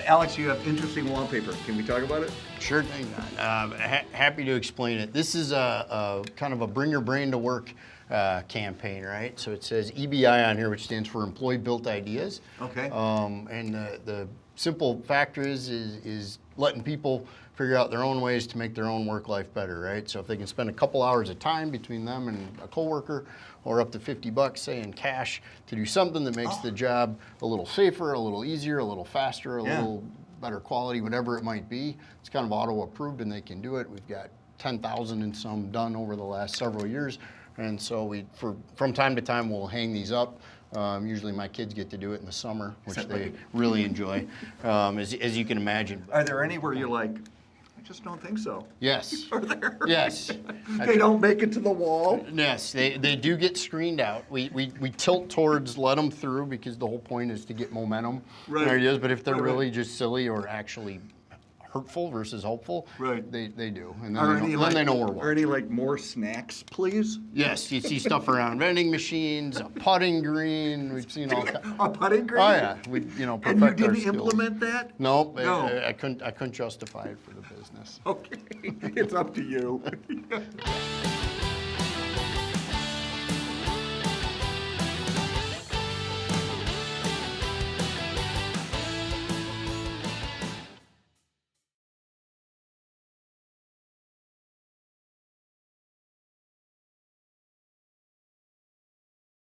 Alex, you have interesting wallpaper. Can we talk about it? Sure thing, Don. Happy to explain it. This is a kind of a bring your brain to work campaign, right? So it says EBI on here, which stands for Employee Built Ideas. Okay. And the simple factor is letting people figure out their own ways to make their own work life better, right? So if they can spend a couple hours of time between them and a coworker, or up to $50, say, in cash, to do something that makes the job a little safer, a little easier, a little faster, a little better quality, whatever it might be. It's kind of auto approved and they can do it. We've got 10,000 and some done over the last several years. And so from time to time, we'll hang these up. Usually my kids get to do it in the summer, which they really enjoy, as you can imagine. Are there any where you're like, I just don't think so? Yes. Are there? Yes. They don't make it to the wall? Yes, they do get screened out. We tilt towards let them through because the whole point is to get momentum. Right. Ideas, but if they're really just silly or actually hurtful versus hopeful, they do. And then they know we're watching. Are any like more snacks, please? Yes, you see stuff around vending machines, a putting green. We've seen all kinds. A putting green? Oh yeah, we And you perfect our didn't skills. implement that? Nope, No. I couldn't justify it for the business. Okay, it's up to you.